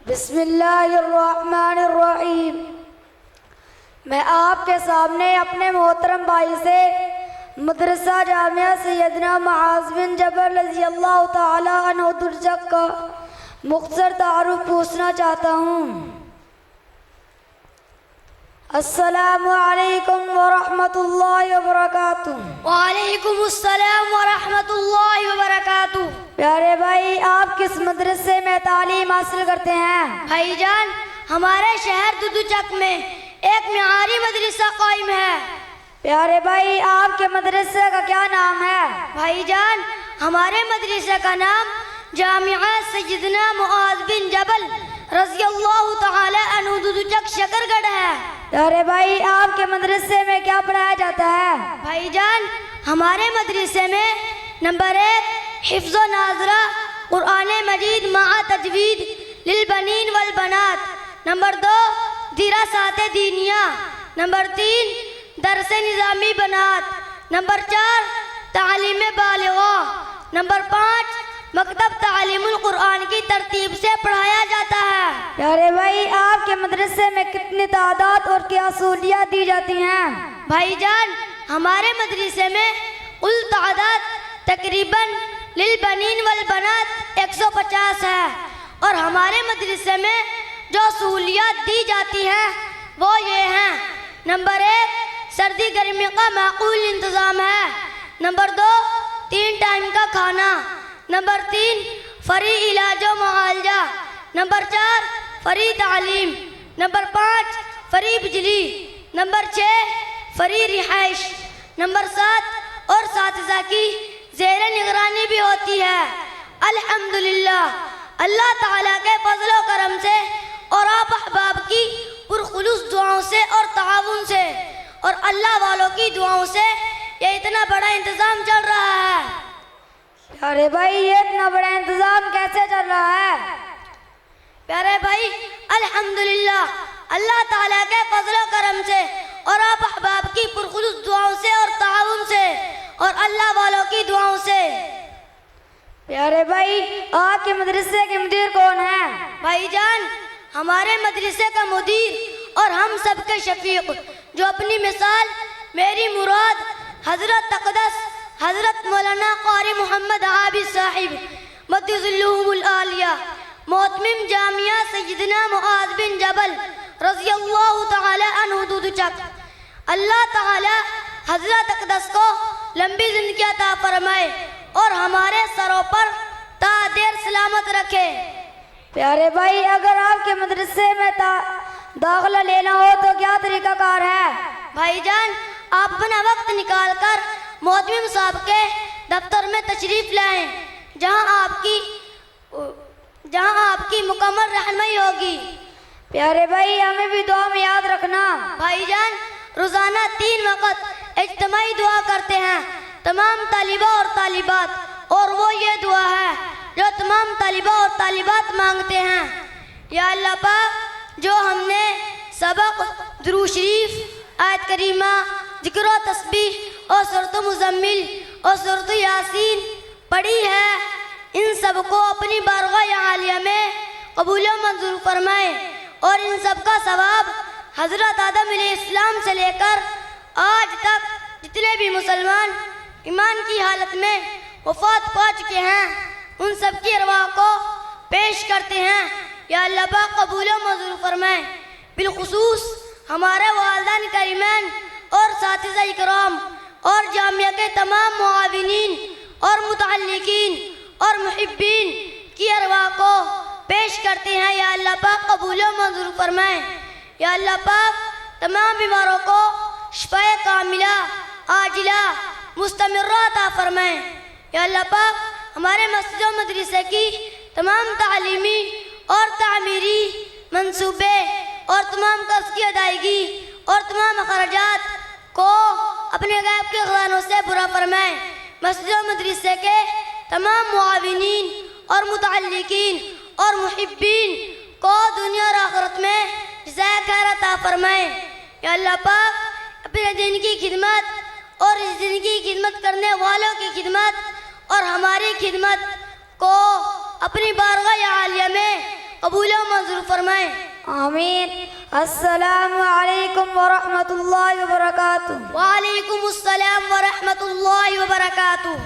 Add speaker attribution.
Speaker 1: بسم اللہ الرحمن الرحیم۔ میں آپ کے سامنے اپنے محترم بھائی سے مدرسہ جامعہ سیدنا معاذ بن جبل رضی اللہ تعالی عنہ درجک کا مختصر تعارف پوچھنا چاہتا ہوں۔ السلام علیکم ورحمۃ اللہ وبرکاتہ۔
Speaker 2: وعلیکم السلام ورحمۃ اللہ وبرکاتہ۔
Speaker 1: پیارے بھائی، آپ کس مدرسے میں تعلیم حاصل کرتے ہیں؟
Speaker 2: بھائی جان، ہمارے شہر دودو چک میں ایک معیاری مدرسہ قائم ہے۔
Speaker 1: پیارے بھائی، آپ کے مدرسے کا کیا نام ہے؟
Speaker 2: بھائی جان، ہمارے مدرسے کا نام جامعہ سیدنا معاذ بن جبل رضی اللہ تعالی عنہ دودو چک شکرگڑھ ہے۔
Speaker 1: پیارے بھائی، آپ کے مدرسے میں کیا پڑھایا جاتا ہے؟
Speaker 2: بھائی جان، ہمارے مدرسے میں نمبر 1 حفظ و ناظرہ قرآن مجید مع تجوید للبنین والبنات، نمبر 2 دراسات دینیہ، نمبر 3 درس نظامی بنات، نمبر 4 تعلیم بالغہ، نمبر 5 مکتب تعلیم القرآن کی ترتیب سے پڑھایا جاتا ہے۔
Speaker 1: پیارے بھائی، آپ کے مدرسے میں کتنی تعداد اور کیا سہولیات دی جاتی ہیں؟
Speaker 2: بھائی جان، ہمارے مدرسے میں کل تعداد تقریباً للبنین والبنات 150 ہے، اور ہمارے مدرسے میں جو سہولیات دی جاتی ہیں وہ یہ ہیں: نمبر 1 سردی گرمی کا معقول انتظام ہے، نمبر 2 3 ٹائم کا کھانا، نمبر 3 فری علاج و معالجہ، نمبر 4 فری تعلیم، نمبر 5 فری بجلی، نمبر 6 فری رہائش، نمبر 7 اور اساتذہ کی زیر نگرانی بھی ہوتی ہے۔ الحمدللہ، اللہ تعالیٰ کے فضل و کرم سے اور آپ احباب کی پرخلوص دعاؤں سے اور تعاون سے اور اللہ والوں کی دعاؤں سے یہ اتنا بڑا انتظام چل رہا ہے۔
Speaker 1: پیارے بھائی، یہ اتنا بڑا انتظام کیسے چل رہا ہے؟
Speaker 2: پیارے بھائی، الحمدللہ، اللہ تعالیٰ کے فضل و کرم سے اور آپ احباب کی پرخلوص دعاؤں سے اور تعاون سے اور اللہ والوں کی دعاؤں سے۔
Speaker 1: پیارے بھائی، آپ کے مدرسے کے مدیر کون ہیں؟
Speaker 2: بھائی جان، ہمارے مدرسے کا مدیر اور ہم سب کے شفیق، جو اپنی مثال میری مراد حضرت اقدس حضرت مولانا قاری محمد عابد صاحب مد ظلہم العالیہ محتمم جامعہ سیدنا معاذ بن جبل رضی اللہ تعالی عنہ دودو چک، اللہ تعالی حضرت اقدس کو لمبی زندگی عطا فرمائے اور ہمارے سروں پر تا دیر سلامت رکھے۔
Speaker 1: پیارے بھائی، اگر آپ کے مدرسے میں داخلہ لینا ہو تو کیا طریقہ کار ہے؟
Speaker 2: بھائی جان، آپ اپنا وقت نکال کر محتمم صاحب کے دفتر میں تشریف لائیں، جہاں آپ کی مکمل رہنمائی ہوگی۔
Speaker 1: پیارے بھائی، ہمیں بھی دعا میں یاد رکھنا۔
Speaker 2: بھائی جان، روزانہ 3 وقت اجتماعی دعا کرتے ہیں تمام طالبہ اور طالبات، اور وہ یہ دعا ہے جو تمام طالبہ اور طالبات مانگتے ہیں: یا اللہ پاک، جو ہم نے سبق درود شریف، آیت کریمہ، ذکر و تسبیح اور سورۃ مزمل اور سورۃ یاسین پڑھی ہے، ان سب کو اپنی بارگاہ عالیہ میں قبول و منظور فرمائے، اور ان سب کا ثواب حضرت آدم علیہ السلام سے لے کر آج تک جتنے بھی مسلمان ایمان کی حالت میں وفات پا چکے ہیں ان سب کی ارواح کو پیش کرتے ہیں۔ یا اللہ پاک قبول و منظور فرمائے۔ بالخصوص ہمارے والدین کریمین اور اساتذہ اکرام اور جامعہ کے تمام معاونین اور متعلقین اور محبین کی ارواح کو پیش کرتے ہیں۔ یا اللہ پاک قبول و منظور فرمائے۔ یا اللہ پاک تمام بیماروں کو شفاء کاملہ عاجلہ مستمرہ عطا فرمائے۔ یا اللہ پاک ہمارے مسجد و مدرسے کی تمام تعلیمی اور تعمیری منصوبے اور تمام قرض کی ادائیگی اور تمام اخراجات کو اپنے غیب کے خزانوں سے پورا فرمائے۔ مسجد و مدرسے کے تمام معاونین اور متعلقین اور محبین کو دنیا اور آخرت میں جزائے خیر عطا فرمائے۔ یا اللہ پاک اپنے دین کی خدمت اور اس دین کی خدمت کرنے والوں کی خدمت اور ہماری خدمت کو اپنی بارگاہ عالیہ میں قبول و منظور فرمائیں.
Speaker 1: آمین. السلام علیکم ورحمۃ اللہ وبرکاتہ.
Speaker 2: وعلیکم السلام ورحمۃ اللہ وبرکاتہ.